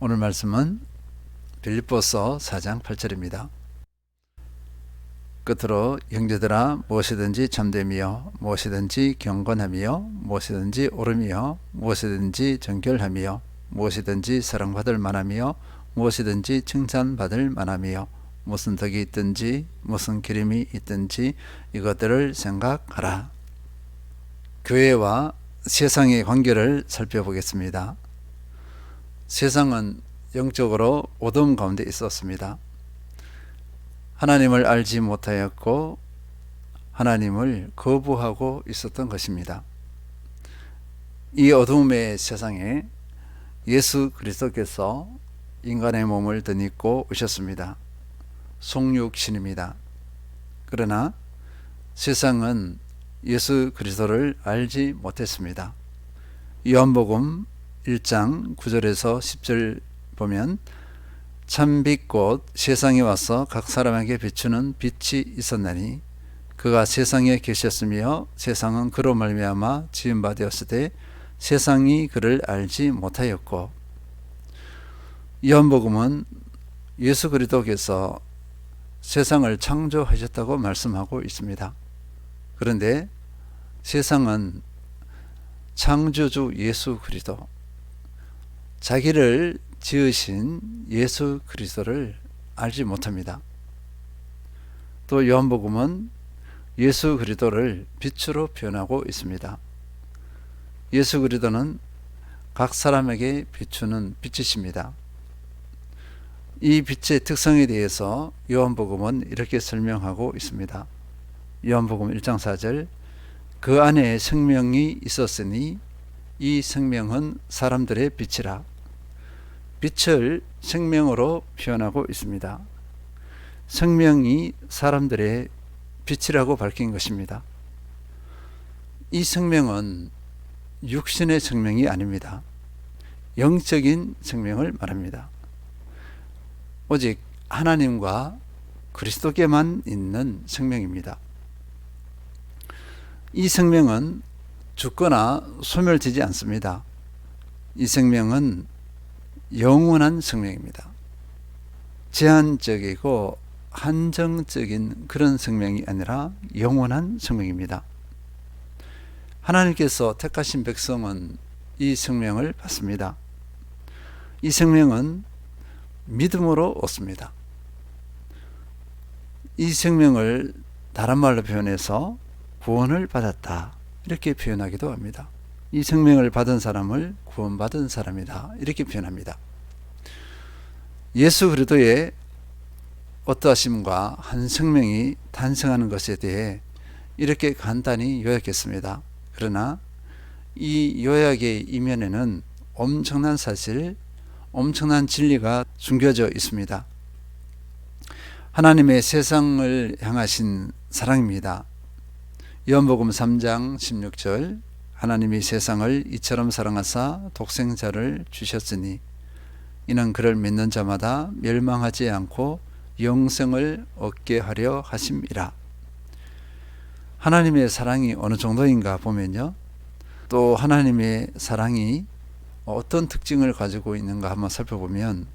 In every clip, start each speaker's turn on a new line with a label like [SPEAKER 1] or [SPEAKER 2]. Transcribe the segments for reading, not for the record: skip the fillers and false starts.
[SPEAKER 1] 오늘 말씀은 빌립보서 4장 8절입니다. 끝으로 형제들아 무엇이든지 참되며 무엇이든지 경건하며 무엇이든지 옳으며 무엇이든지 정결하며 무엇이든지 사랑받을 만하며 무엇이든지 칭찬받을 만하며 무슨 덕이 있든지 무슨 기름이 있든지 이것들을 생각하라. 교회와 세상의 관계를 살펴보겠습니다. 세상은 영적으로 어둠 가운데 있었습니다. 하나님을 알지 못하였고 하나님을 거부하고 있었던 것입니다. 이 어둠의 세상에 예수 그리스도께서 인간의 몸을 덧입고 오셨습니다. 속육신입니다. 그러나 세상은 예수 그리스도를 알지 못했습니다. 요한복음 1장 9절에서 10절 보면 참빛곧 세상에 와서 각 사람에게 비추는 빛이 있었나니 그가 세상에 계셨으며 세상은 그로 말미암아 지은 바 되었으되 세상이 그를 알지 못하였고, 요한복음은 예수 그리스도께서 세상을 창조하셨다고 말씀하고 있습니다. 그런데 세상은 창조주 예수 그리스도, 자기를 지으신 예수 그리스도를 알지 못합니다. 또 요한복음은 예수 그리스도를 빛으로 표현하고 있습니다. 예수 그리스도는 각 사람에게 비추는 빛이십니다. 이 빛의 특성에 대해서 요한복음은 이렇게 설명하고 있습니다. 요한복음 1장 4절, 그 안에 생명이 있었으니 이 생명은 사람들의 빛이라. 빛을 생명으로 표현하고 있습니다. 생명이 사람들의 빛이라고 밝힌 것입니다. 이 생명은 육신의 생명이 아닙니다. 영적인 생명을 말합니다. 오직 하나님과 그리스도께만 있는 생명입니다. 이 생명은 죽거나 소멸되지 않습니다. 이 생명은 영원한 생명입니다. 제한적이고 한정적인 그런 생명이 아니라 영원한 생명입니다. 하나님께서 택하신 백성은 이 생명을 받습니다. 이 생명은 믿음으로 얻습니다. 이 생명을 다른 말로 표현해서 구원을 받았다, 이렇게 표현하기도 합니다. 이 생명을 받은 사람을 구원받은 사람이다, 이렇게 표현합니다. 예수 그리스도의 어떠하심과 한 생명이 탄생하는 것에 대해 이렇게 간단히 요약했습니다. 그러나 이 요약의 이면에는 엄청난 사실, 엄청난 진리가 숨겨져 있습니다. 하나님의 세상을 향하신 사랑입니다. 요한복음 3장 16절, 하나님이 세상을 이처럼 사랑하사 독생자를 주셨으니 이는 그를 믿는 자마다 멸망하지 않고 영생을 얻게 하려 하심이라. 하나님의 사랑이 어느 정도인가 보면요, 또 하나님의 사랑이 어떤 특징을 가지고 있는가 한번 살펴보면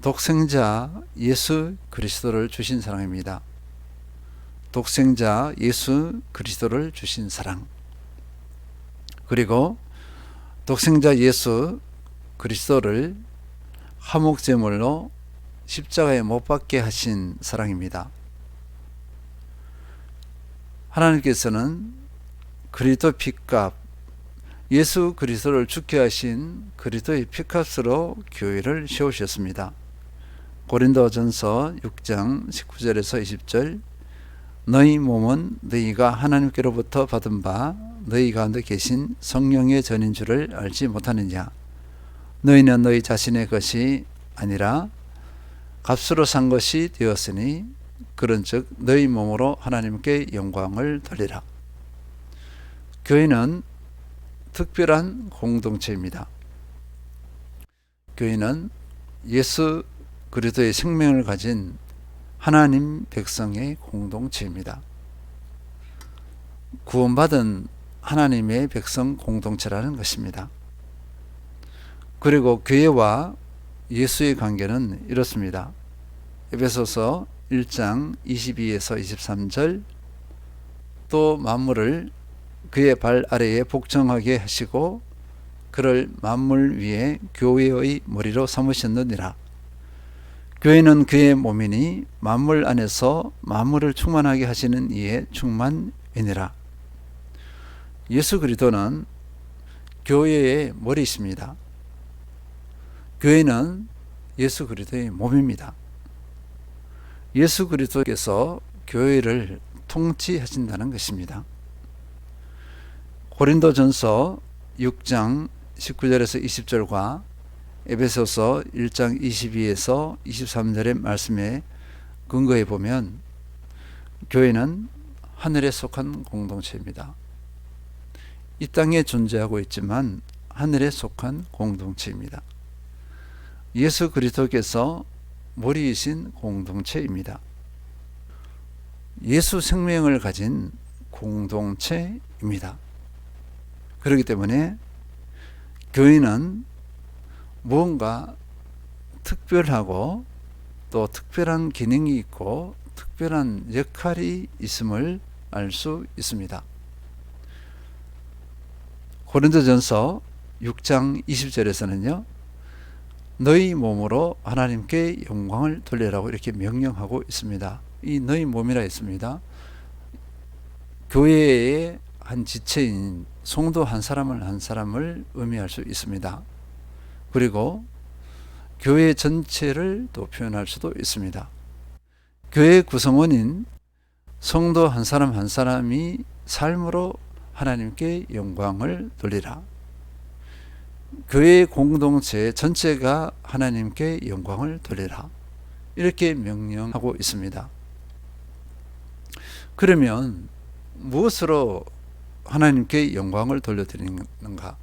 [SPEAKER 1] 독생자 예수 그리스도를 주신 사랑입니다. 독생자 예수 그리스도를 주신 사랑, 그리고 독생자 예수 그리스도를 화목제물로 십자가에 못 박게 하신 사랑입니다. 하나님께서는 그리스도 피값, 예수 그리스도를 죽게 하신 그리스도의 피값으로 교회를 세우셨습니다. 고린도전서 6장 19절에서 20절, 너희 몸은 너희가 하나님께로부터 받은 바 너희 가운데 계신 성령의 전인 줄을 알지 못하느냐. 너희는 너희 자신의 것이 아니라 값으로 산 것이 되었으니 그런즉 너희 몸으로 하나님께 영광을 돌리라. 교회는 특별한 공동체입니다. 교회는 예수 그리스도의 생명을 가진 하나님 백성의 공동체입니다. 구원받은 하나님의 백성 공동체라는 것입니다. 그리고 교회와 예수의 관계는 이렇습니다. 에베소서 1장 22에서 23절 또 만물을 그의 발 아래에 복종하게 하시고 그를 만물 위에 교회의 머리로 삼으셨느니라. 교회는 그의 몸이니 만물 안에서 만물을 충만하게 하시는 이의 충만이니라. 예수 그리스도는 교회의 머리이십니다. 교회는 예수 그리스도의 몸입니다. 예수 그리스도께서 교회를 통치하신다는 것입니다. 고린도전서 6장 19절에서 20절과 에베소서 1장 22에서 23절의 말씀에 근거해 보면 교회는 하늘에 속한 공동체입니다. 이 땅에 존재하고 있지만 하늘에 속한 공동체입니다. 예수 그리스도께서 머리이신 공동체입니다. 예수 생명을 가진 공동체입니다. 그렇기 때문에 교회는 무언가 특별하고 또 특별한 기능이 있고 특별한 역할이 있음을 알 수 있습니다. 고린도전서 6장 20절에서는요. 너희 몸으로 하나님께 영광을 돌리라고 이렇게 명령하고 있습니다. 이 너희 몸이라 했습니다. 교회의 한 지체인 성도 한 사람을 의미할 수 있습니다. 그리고 교회 전체를 또 표현할 수도 있습니다. 교회 구성원인 성도 한 사람이 삶으로 하나님께 영광을 돌리라. 교회 공동체 전체가 하나님께 영광을 돌리라. 이렇게 명령하고 있습니다. 그러면 무엇으로 하나님께 영광을 돌려드리는가?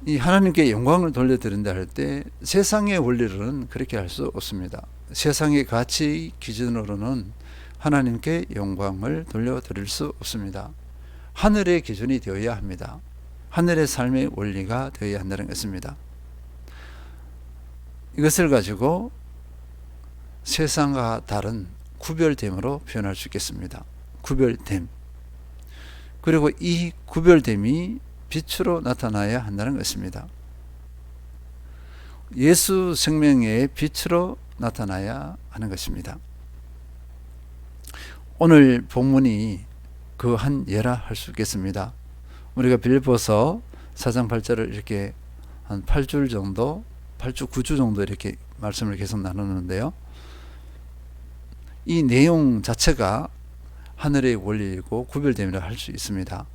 [SPEAKER 1] 이 하나님께 영광을 돌려드린다 할 때 세상의 원리로는 그렇게 할 수 없습니다. 세상의 가치 기준으로는 하나님께 영광을 돌려드릴 수 없습니다. 하늘의 기준이 되어야 합니다. 하늘의 삶의 원리가 되어야 한다는 것입니다. 이것을 가지고 세상과 다른 구별됨으로 표현할 수 있겠습니다. 구별됨. 그리고 이 구별됨이 빛으로 나타나야 한다는 것입니다. 예수 생명의 빛으로 나타나야 하는 것입니다. 오늘 본문이 그 한 예라 할 수 있겠습니다. 우리가 빌립보서 4장 8절을 이렇게 한 8줄 정도, 8주 9주 정도 이렇게 말씀을 계속 나누는데요. 이 내용 자체가 하늘의 원리이고 구별됨이라 할 수 있습니다.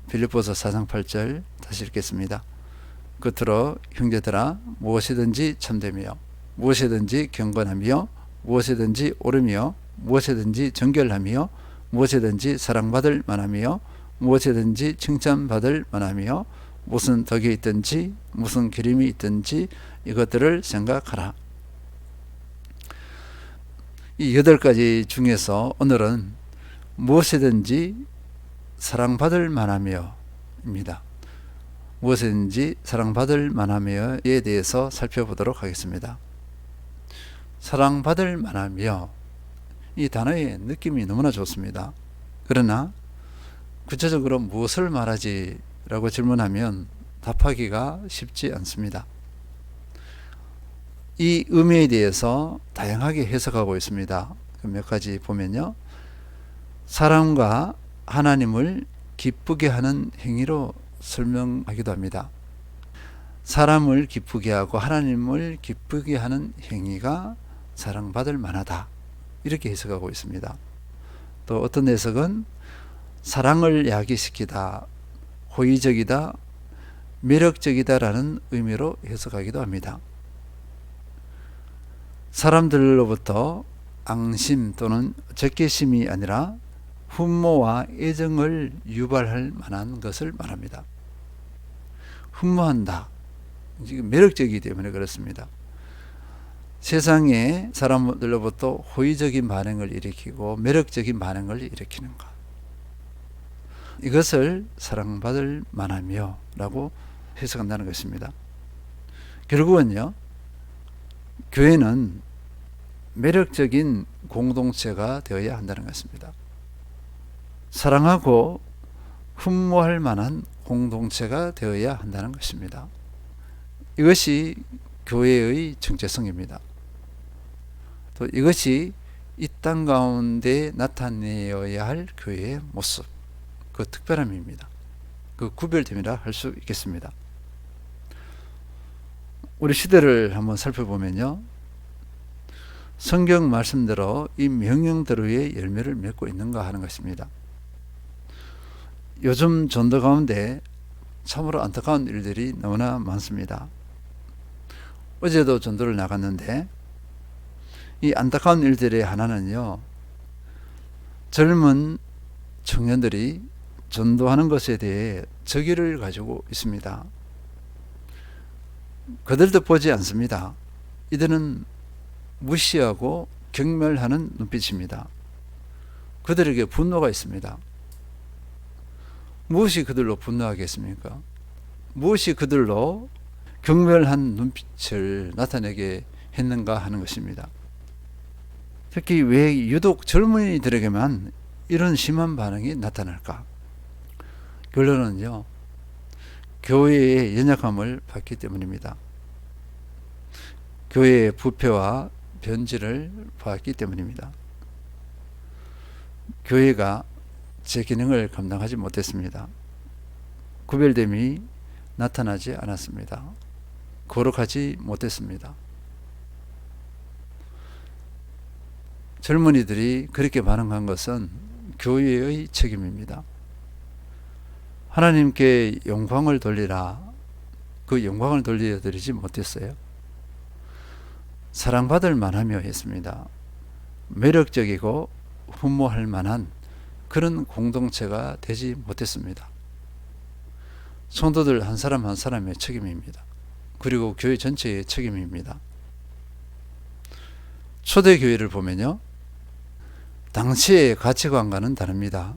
[SPEAKER 1] 빌립보서 4장 8절 다시 읽겠습니다. 끝으로 형제들아 무엇이든지 참되며 무엇이든지 경건하며 무엇이든지 옳으며 무엇이든지 정결하며 무엇이든지 사랑받을 만하며 무엇이든지 칭찬받을 만하며 무슨 덕이 있든지 무슨 기림이 있든지 이것들을 생각하라. 이 8가지 중에서 오늘은 무엇이든지 사랑받을 만하며 입니다. 무엇이든지 사랑받을 만하며에 대해서 살펴보도록 하겠습니다. 사랑받을 만하며 이 단어의 느낌이 너무나 좋습니다. 그러나 구체적으로 무엇을 말하지? 라고 질문하면 답하기가 쉽지 않습니다. 이 의미에 대해서 다양하게 해석하고 있습니다. 몇 가지 보면요. 사람과 하나님을 기쁘게 하는 행위로 설명하기도 합니다. 사람을 기쁘게 하고 하나님을 기쁘게 하는 행위가 사랑받을 만하다. 이렇게 해석하고 있습니다. 또 어떤 해석은 사랑을 야기시키다, 호의적이다, 매력적이다라는 의미로 해석하기도 합니다. 사람들로부터 앙심 또는 적개심이 아니라 훈모와 애정을 유발할 만한 것을 말합니다. 훈모한다. 지금 매력적이기 때문에 그렇습니다. 세상에 사람들로부터 호의적인 반응을 일으키고 매력적인 반응을 일으키는 것. 이것을 사랑받을 만하며 라고 해석한다는 것입니다. 결국은요, 교회는 매력적인 공동체가 되어야 한다는 것입니다. 사랑하고 흠모할 만한 공동체가 되어야 한다는 것입니다. 이것이 교회의 정체성입니다. 또 이것이 이 땅 가운데 나타내어야 할 교회의 모습, 그 특별함입니다. 그 구별됨이라 할 수 있겠습니다. 우리 시대를 한번 살펴보면요, 성경 말씀대로 이 명령대로의 열매를 맺고 있는가 하는 것입니다. 요즘 전도 가운데 참으로 안타까운 일들이 너무나 많습니다. 어제도 전도를 나갔는데 이 안타까운 일들의 하나는요, 젊은 청년들이 전도하는 것에 대해 적의를 가지고 있습니다. 그들도 보지 않습니다. 이들은 무시하고 경멸하는 눈빛입니다. 그들에게 분노가 있습니다. 무엇이 그들로 분노하겠습니까? 무엇이 그들로 경멸한 눈빛을 나타내게 했는가 하는 것입니다. 특히 왜 유독 젊은이들에게만 이런 심한 반응이 나타날까? 결론은요, 교회의 연약함을 봤기 때문입니다. 교회의 부패와 변질을 봤기 때문입니다. 교회가 제 기능을 감당하지 못했습니다. 구별됨이 나타나지 않았습니다. 거룩하지 못했습니다. 젊은이들이 그렇게 반응한 것은 교회의 책임입니다. 하나님께 영광을 돌리라. 그 영광을 돌려드리지 못했어요. 사랑받을 만하며 했습니다. 매력적이고 흠모할 만한 그런 공동체가 되지 못했습니다. 성도들 한 사람 한 사람의 책임입니다. 그리고 교회 전체의 책임입니다. 초대교회를 보면요, 당시의 가치관과는 다릅니다.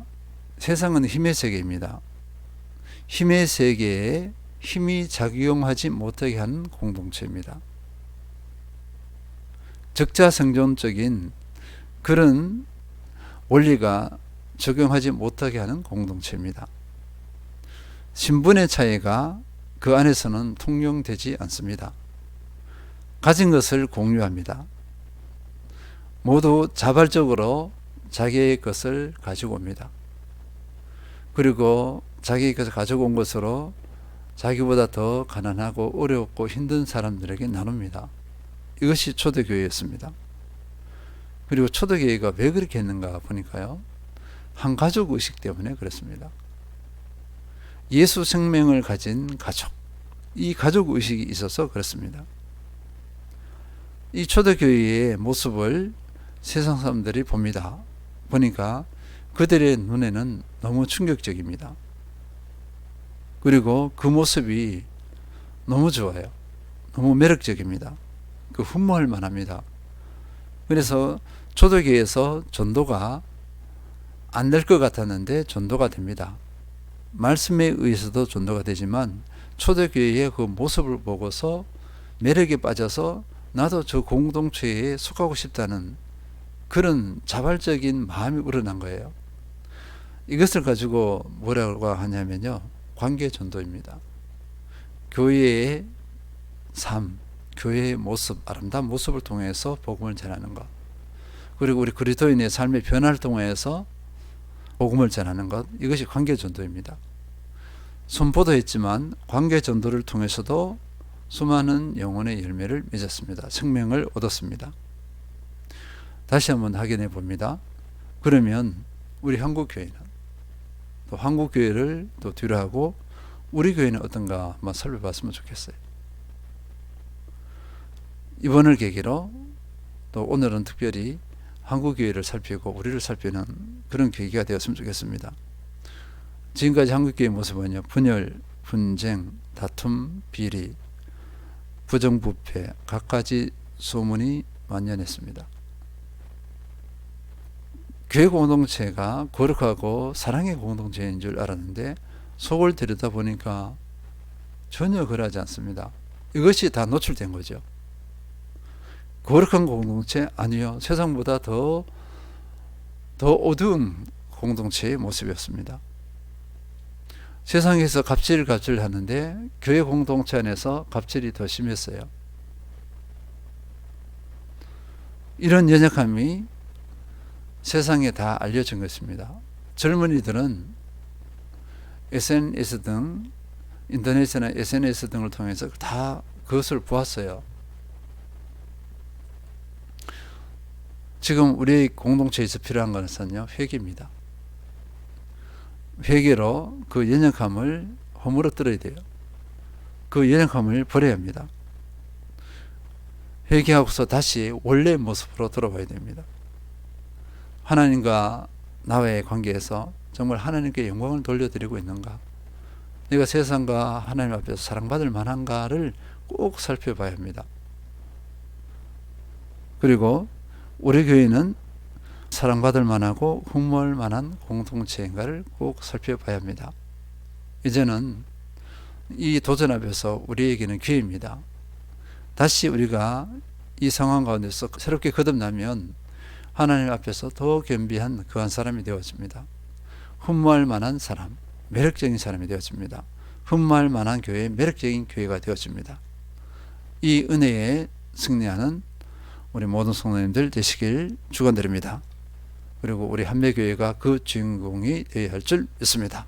[SPEAKER 1] 세상은 힘의 세계입니다. 힘의 세계에 힘이 작용하지 못하게 하는 공동체입니다. 적자생존적인 그런 원리가 적용하지 못하게 하는 공동체입니다. 신분의 차이가 그 안에서는 통용되지 않습니다. 가진 것을 공유합니다. 모두 자발적으로 자기의 것을 가지고 옵니다. 그리고 자기의 것을 가지고 온 것으로 자기보다 더 가난하고 어렵고 힘든 사람들에게 나눕니다. 이것이 초대교회였습니다. 그리고 초대교회가 왜 그렇게 했는가 보니까요, 한 가족 의식 때문에 그렇습니다. 예수 생명을 가진 가족, 이 가족 의식이 있어서 그렇습니다. 이 초대교회의 모습을 세상 사람들이 봅니다. 보니까 그들의 눈에는 너무 충격적입니다. 그리고 그 모습이 너무 좋아요. 너무 매력적입니다. 그 흠모할 만합니다. 그래서 초대교회에서 전도가 안 될 것 같았는데 전도가 됩니다. 말씀에 의해서도 전도가 되지만 초대교회의 그 모습을 보고서 매력에 빠져서 나도 저 공동체에 속하고 싶다는 그런 자발적인 마음이 우러난 거예요. 이것을 가지고 뭐라고 하냐면요, 관계 전도입니다. 교회의 삶, 교회의 모습, 아름다운 모습을 통해서 복음을 전하는 것, 그리고 우리 그리스도인의 삶의 변화를 통해서 복음을 전하는 것, 이것이 관계 전도입니다. 선포도 했지만 관계 전도를 통해서도 수많은 영혼의 열매를 맺었습니다. 생명을 얻었습니다. 다시 한번 확인해 봅니다. 그러면 우리 한국교회는, 또 한국교회를 또 뒤로 하고 우리 교회는 어떤가 한번 살펴봤으면 좋겠어요. 이번을 계기로 또 오늘은 특별히 한국교회를 살피고 우리를 살피는 그런 계기가 되었으면 좋겠습니다. 지금까지 한국교회의 모습은요, 분열, 분쟁, 다툼, 비리, 부정부패, 갖가지 소문이 만연했습니다. 교회 공동체가 거룩하고 사랑의 공동체인 줄 알았는데 속을 들여다보니까 전혀 그러하지 않습니다. 이것이 다 노출된 거죠. 거룩한 공동체? 아니요. 세상보다 더 어두운 공동체의 모습이었습니다. 세상에서 갑질 하는데 교회 공동체 안에서 갑질이 더 심했어요. 이런 연약함이 세상에 다 알려진 것입니다. 젊은이들은 SNS 등, 인터넷이나 SNS 등을 통해서 다 그것을 보았어요. 지금 우리 공동체에서 필요한 것은요, 회개입니다. 회개로 그 연약함을 허물어뜨려야 돼요. 그 연약함을 버려야 합니다. 회개하고서 다시 원래의 모습으로 돌아와야 됩니다. 하나님과 나와의 관계에서 정말 하나님께 영광을 돌려드리고 있는가? 내가 세상과 하나님 앞에서 사랑받을 만한가를 꼭 살펴봐야 합니다. 그리고 우리 교회는 사랑받을 만하고 흠모할 만한 공동체인가를 꼭 살펴봐야 합니다. 이제는 이 도전 앞에서 우리에게는 기회입니다. 다시 우리가 이 상황 가운데서 새롭게 거듭나면 하나님 앞에서 더 겸비한 그한 사람이 되어집니다. 흠모할 만한 사람, 매력적인 사람이 되어집니다. 흠모할 만한 교회, 매력적인 교회가 되어집니다. 이 은혜에 승리하는 우리 모든 성도님들 되시길 축원드립니다. 그리고 우리 한매교회가 그 주인공이 되어야 할 줄 믿습니다.